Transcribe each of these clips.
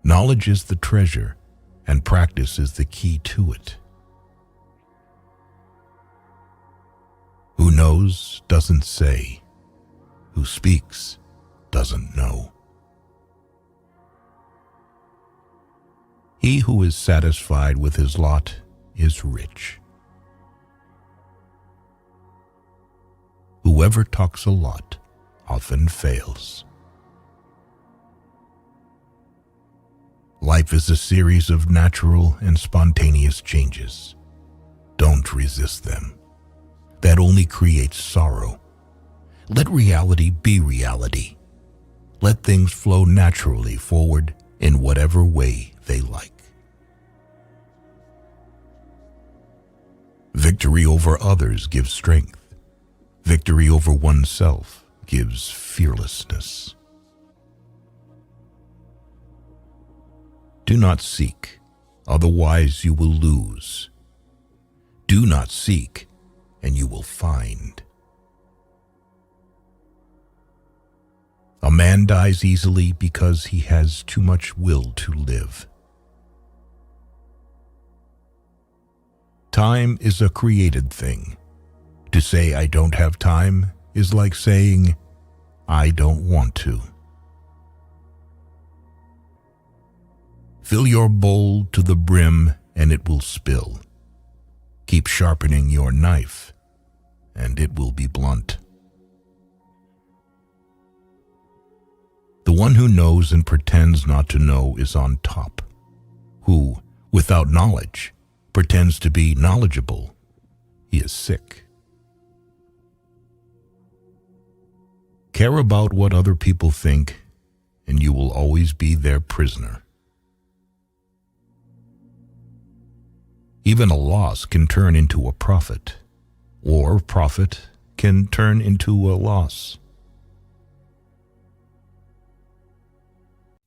Knowledge is the treasure, and practice is the key to it. Who knows doesn't say. Who speaks doesn't know. He who is satisfied with his lot is rich. Whoever talks a lot often fails. Life is a series of natural and spontaneous changes. Don't resist them. That only creates sorrow. Let reality be reality. Let things flow naturally forward in whatever way they like. Victory over others gives strength. Victory over oneself gives fearlessness. Do not seek, otherwise you will lose. Do not seek, and you will find. A man dies easily because he has too much will to live. Time is a created thing. To say I don't have time is like saying I don't want to. Fill your bowl to the brim and it will spill. Keep sharpening your knife and it will be blunt. The one who knows and pretends not to know is on top. Who, without knowledge, pretends to be knowledgeable, he is sick. Care about what other people think, and you will always be their prisoner. Even a loss can turn into a profit, or profit can turn into a loss.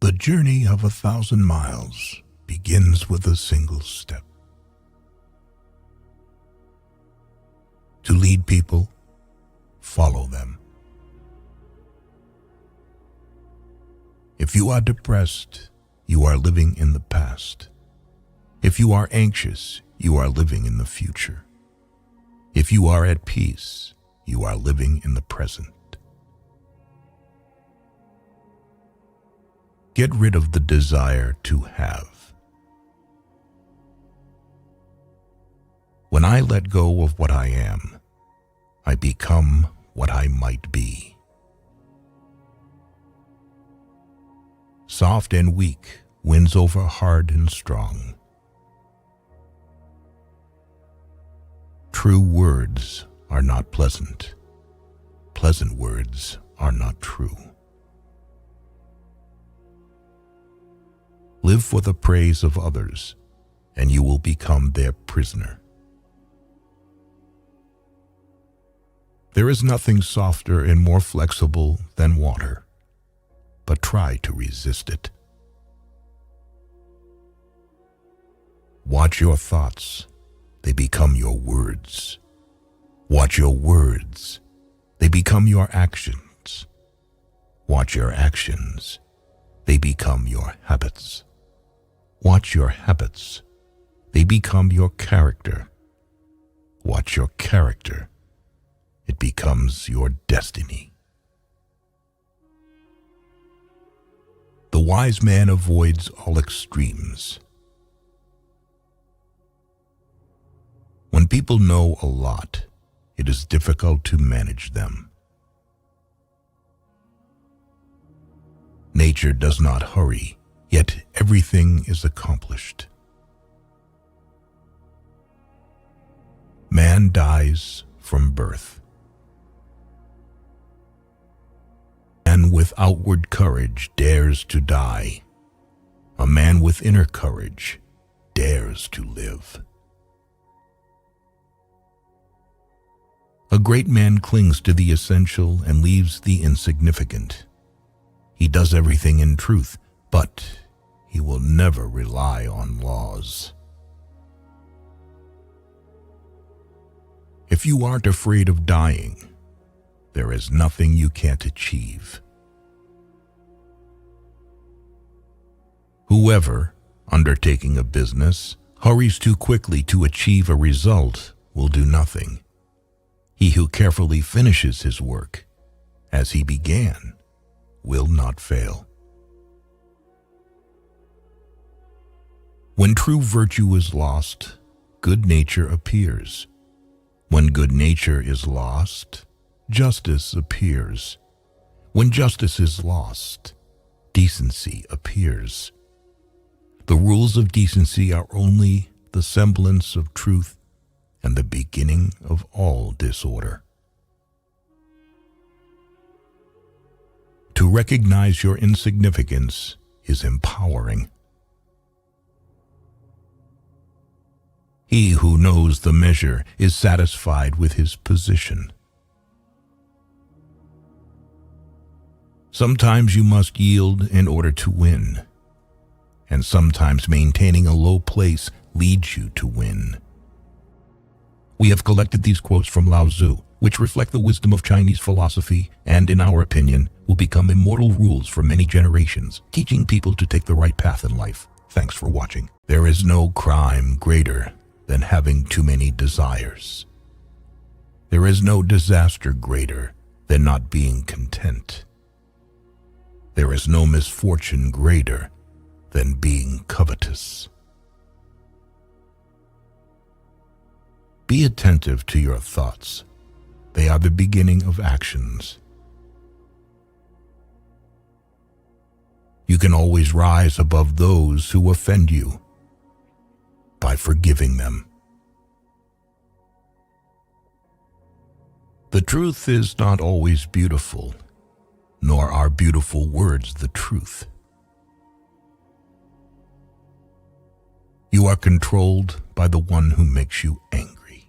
The journey of 1,000 miles begins with a single step. To lead people, follow them. If you are depressed, you are living in the past. If you are anxious, you are living in the future. If you are at peace, you are living in the present. Get rid of the desire to have. When I let go of what I am, I become what I might be. Soft and weak wins over hard and strong. True words are not pleasant. Pleasant words are not true. Live for the praise of others, and you will become their prisoner. There is nothing softer and more flexible than water, but try to resist it. Watch your thoughts, they become your words. Watch your words, they become your actions. Watch your actions, they become your habits. Watch your habits, they become your character. Watch your character, it becomes your destiny. The wise man avoids all extremes. When people know a lot, it is difficult to manage them. Nature does not hurry, yet everything is accomplished. Man dies from birth. Man with outward courage dares to die. A man with inner courage dares to live. A great man clings to the essential and leaves the insignificant. He does everything in truth, but he will never rely on laws. If you aren't afraid of dying, there is nothing you can't achieve. Whoever, undertaking a business, hurries too quickly to achieve a result will do nothing. He who carefully finishes his work, as he began, will not fail. When true virtue is lost, good nature appears. When good nature is lost, justice appears. When justice is lost, decency appears. The rules of decency are only the semblance of truth and the beginning of all disorder. To recognize your insignificance is empowering. He who knows the measure is satisfied with his position. Sometimes you must yield in order to win, and sometimes maintaining a low place leads you to win. We have collected these quotes from Lao Tzu, which reflect the wisdom of Chinese philosophy and, in our opinion, will become immortal rules for many generations, teaching people to take the right path in life. Thanks for watching. There is no crime greater than having too many desires. There is no disaster greater than not being content. There is no misfortune greater than being covetous. Be attentive to your thoughts. They are the beginning of actions. You can always rise above those who offend you by forgiving them. The truth is not always beautiful, nor are beautiful words the truth. You are controlled by the one who makes you angry.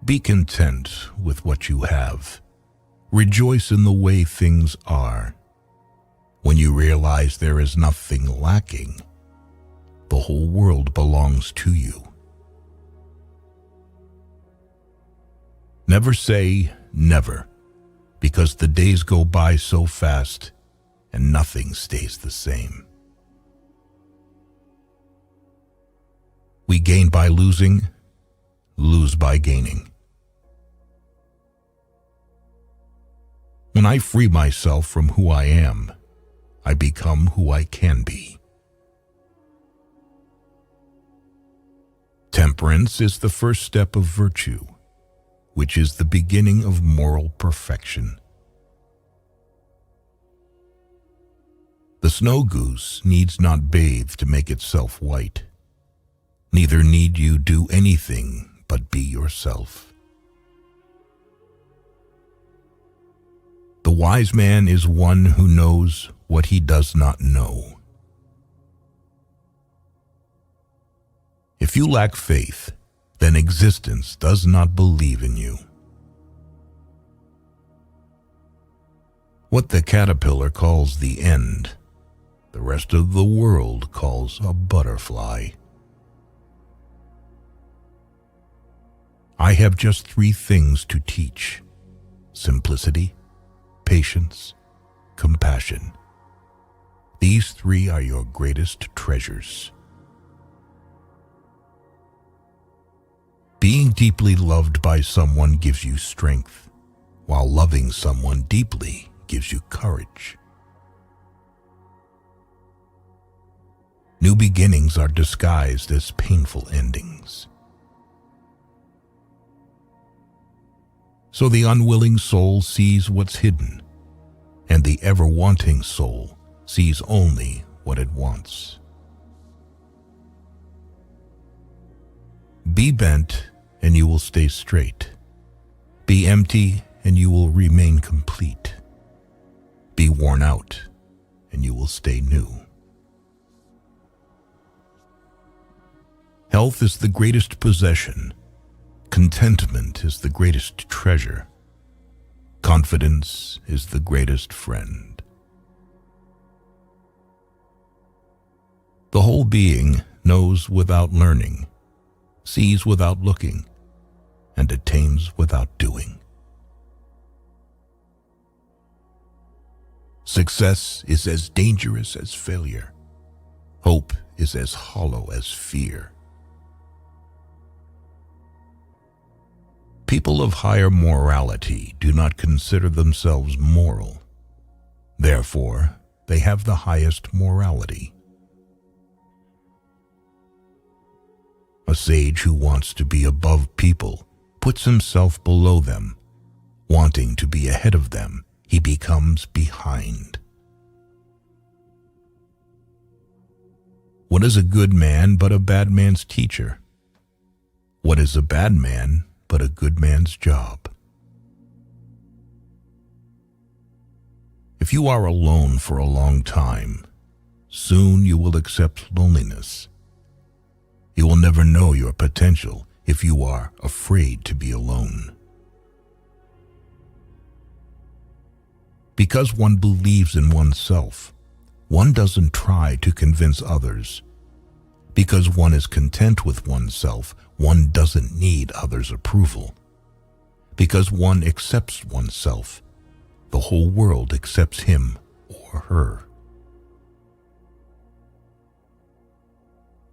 Be content with what you have. Rejoice in the way things are. When you realize there is nothing lacking, the whole world belongs to you. Never say never, because the days go by so fast and nothing stays the same. We gain by losing, lose by gaining. When I free myself from who I am, I become who I can be. Temperance is the first step of virtue, which is the beginning of moral perfection. The snow goose needs not bathe to make itself white. Neither need you do anything but be yourself. The wise man is one who knows what he does not know. If you lack faith, then existence does not believe in you. What the caterpillar calls the end, the rest of the world calls a butterfly. I have just 3 things to teach: simplicity, patience, compassion. These 3 are your greatest treasures. Being deeply loved by someone gives you strength, while loving someone deeply gives you courage. New beginnings are disguised as painful endings. So the unwilling soul sees what's hidden, and the ever-wanting soul sees only what it wants. Be bent, and you will stay straight. Be empty, and you will remain complete. Be worn out, and you will stay new. Health is the greatest possession. Contentment is the greatest treasure. Confidence is the greatest friend. The whole being knows without learning, sees without looking, and attains without doing. Success is as dangerous as failure. Hope is as hollow as fear. People of higher morality do not consider themselves moral. Therefore, they have the highest morality. A sage who wants to be above people puts himself below them. Wanting to be ahead of them, he becomes behind. What is a good man but a bad man's teacher? What is a bad man but a good man's job? If you are alone for a long time, soon you will accept loneliness. You will never know your potential if you are afraid to be alone. Because one believes in oneself, one doesn't try to convince others. Because one is content with oneself, one doesn't need others' approval. Because one accepts oneself, the whole world accepts him or her.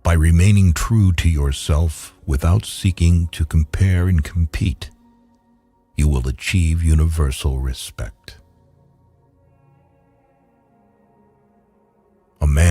By remaining true to yourself without seeking to compare and compete, you will achieve universal respect. A man